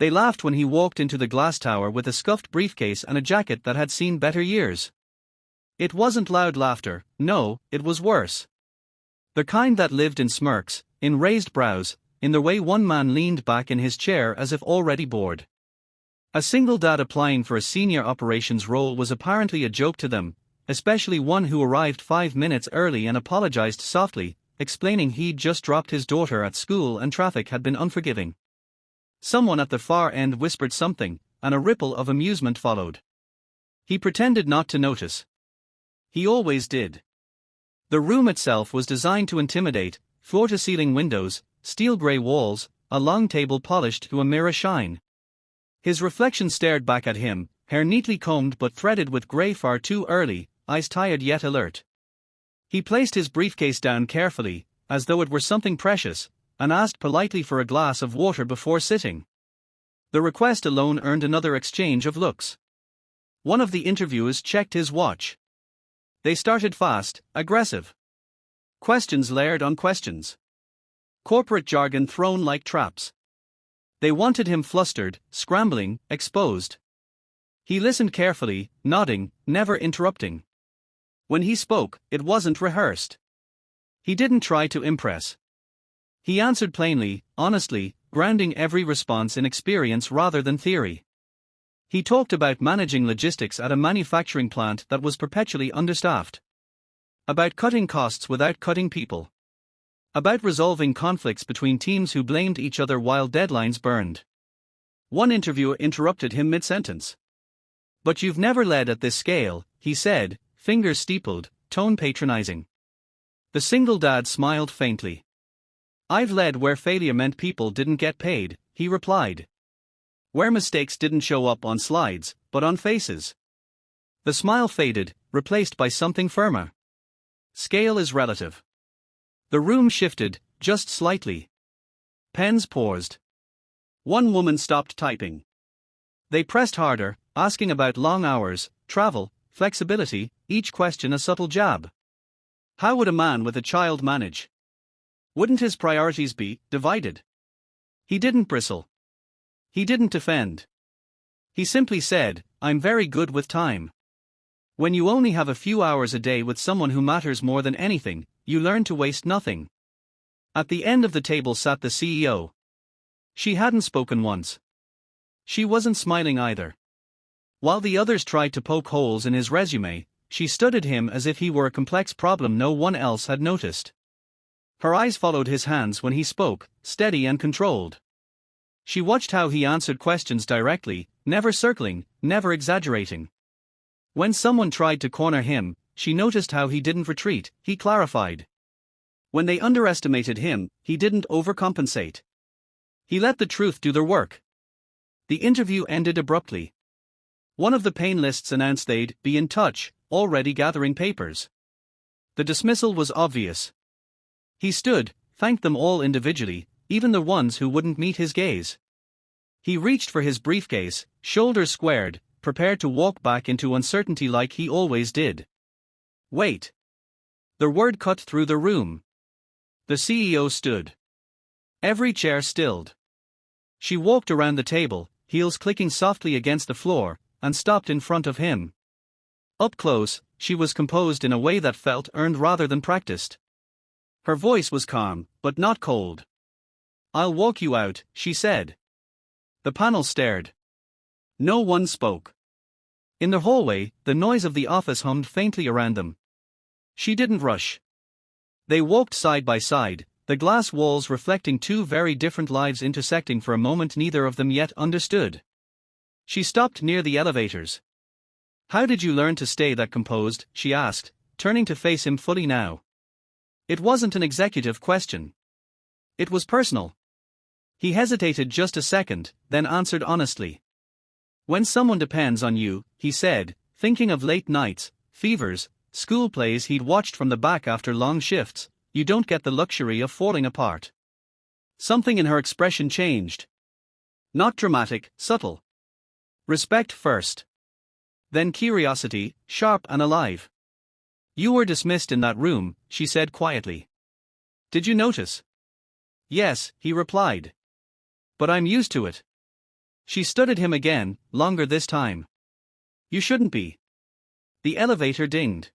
They laughed when he walked into the glass tower with a scuffed briefcase and a jacket that had seen better years. It wasn't loud laughter, no, it was worse. The kind that lived in smirks, in raised brows, in the way one man leaned back in his chair as if already bored. A single dad applying for a senior operations role was apparently a joke to them, especially one who arrived 5 minutes early and apologized softly, explaining he'd just dropped his daughter at school and traffic had been unforgiving. Someone at the far end whispered something, and a ripple of amusement followed. He pretended not to notice. He always did. The room itself was designed to intimidate: floor-to-ceiling windows, steel grey walls, a long table polished to a mirror shine. His reflection stared back at him, hair neatly combed but threaded with grey far too early, eyes tired yet alert. He placed his briefcase down carefully, as though it were something precious, and asked politely for a glass of water before sitting. The request alone earned another exchange of looks. One of the interviewers checked his watch. They started fast, aggressive. Questions layered on questions. Corporate jargon thrown like traps. They wanted him flustered, scrambling, exposed. He listened carefully, nodding, never interrupting. When he spoke, it wasn't rehearsed. He didn't try to impress. He answered plainly, honestly, grounding every response in experience rather than theory. He talked about managing logistics at a manufacturing plant that was perpetually understaffed. About cutting costs without cutting people. About resolving conflicts between teams who blamed each other while deadlines burned. One interviewer interrupted him mid-sentence. "But you've never led at this scale," he said, fingers steepled, tone patronizing. The single dad smiled faintly. "I've led where failure meant people didn't get paid," he replied. "Where mistakes didn't show up on slides, but on faces." The smile faded, replaced by something firmer. Scale is relative. The room shifted, just slightly. Pens paused. One woman stopped typing. They pressed harder, asking about long hours, travel, flexibility, each question a subtle jab. How would a man with a child manage? Wouldn't his priorities be divided? He didn't bristle. He didn't defend. He simply said, "I'm very good with time." When you only have a few hours a day with someone who matters more than anything, you learn to waste nothing. At the end of the table sat the CEO. She hadn't spoken once. She wasn't smiling either. While the others tried to poke holes in his resume, she studied him as if he were a complex problem no one else had noticed. Her eyes followed his hands when he spoke, steady and controlled. She watched how he answered questions directly, never circling, never exaggerating. When someone tried to corner him, she noticed how he didn't retreat, he clarified. When they underestimated him, he didn't overcompensate. He let the truth do their work. The interview ended abruptly. One of the panelists announced they'd be in touch, already gathering papers. The dismissal was obvious. He stood, thanked them all individually, even the ones who wouldn't meet his gaze. He reached for his briefcase, shoulders squared, prepared to walk back into uncertainty like he always did. Wait. The word cut through the room. The CEO stood. Every chair stilled. She walked around the table, heels clicking softly against the floor, and stopped in front of him. Up close, she was composed in a way that felt earned rather than practiced. Her voice was calm, but not cold. "I'll walk you out," she said. The panel stared. No one spoke. In the hallway, the noise of the office hummed faintly around them. She didn't rush. They walked side by side, the glass walls reflecting two very different lives intersecting for a moment neither of them yet understood. She stopped near the elevators. "How did you learn to stay that composed?" she asked, turning to face him fully now. It wasn't an executive question. It was personal. He hesitated just a second, then answered honestly. "When someone depends on you," he said, thinking of late nights, fevers, school plays he'd watched from the back after long shifts, "you don't get the luxury of falling apart." Something in her expression changed. Not dramatic, subtle. Respect first. Then curiosity, sharp and alive. "You were dismissed in that room," she said quietly. "Did you notice?" "Yes," he replied. "But I'm used to it." She studied him again, longer this time. You shouldn't be. The elevator dinged.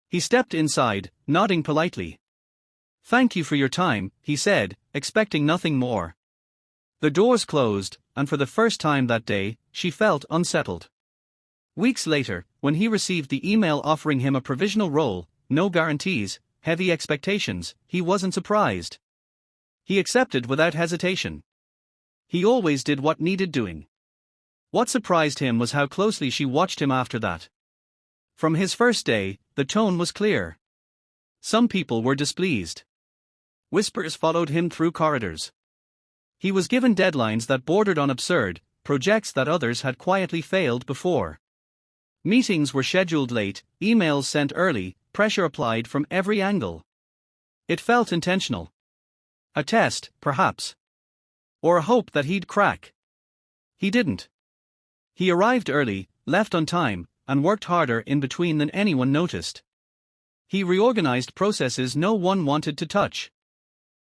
He stepped inside, nodding politely. Thank you for your time, he said, expecting nothing more. The doors closed, and for the first time that day, she felt unsettled. Weeks later, when he received the email offering him a provisional role, no guarantees, heavy expectations, he wasn't surprised. He accepted without hesitation. He always did what needed doing. What surprised him was how closely she watched him after that. From his first day, the tone was clear. Some people were displeased. Whispers followed him through corridors. He was given deadlines that bordered on absurd, projects that others had quietly failed before. Meetings were scheduled late, emails sent early, pressure applied from every angle. It felt intentional. A test, perhaps. Or a hope that he'd crack. He didn't. He arrived early, left on time, and worked harder in between than anyone noticed. He reorganized processes no one wanted to touch.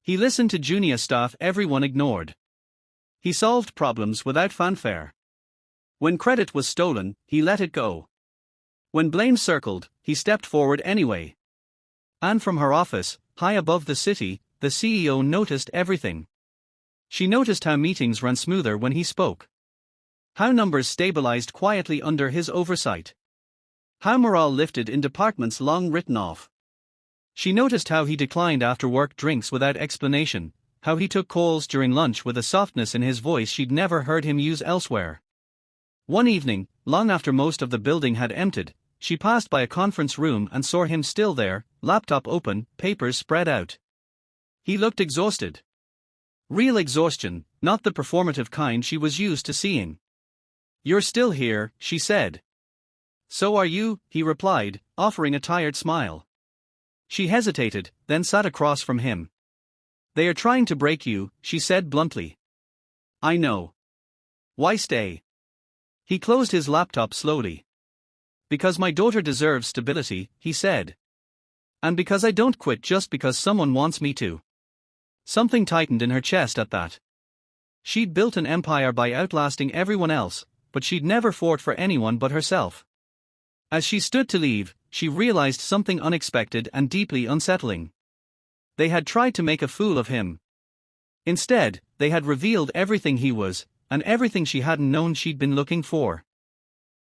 He listened to junior staff everyone ignored. He solved problems without fanfare. When credit was stolen, he let it go. When blame circled, he stepped forward anyway. And from her office, high above the city, the CEO noticed everything. She noticed how meetings ran smoother when he spoke. How numbers stabilized quietly under his oversight. How morale lifted in departments long written off. She noticed how he declined after-work drinks without explanation, how he took calls during lunch with a softness in his voice she'd never heard him use elsewhere. One evening, long after most of the building had emptied, she passed by a conference room and saw him still there, laptop open, papers spread out. He looked exhausted. Real exhaustion, not the performative kind she was used to seeing. You're still here, she said. So are you, he replied, offering a tired smile. She hesitated, then sat across from him. They are trying to break you, she said bluntly. I know. Why stay? He closed his laptop slowly. Because my daughter deserves stability, he said. And because I don't quit just because someone wants me to. Something tightened in her chest at that. She'd built an empire by outlasting everyone else, but she'd never fought for anyone but herself. As she stood to leave, she realized something unexpected and deeply unsettling. They had tried to make a fool of him. Instead, they had revealed everything he was, and everything she hadn't known she'd been looking for.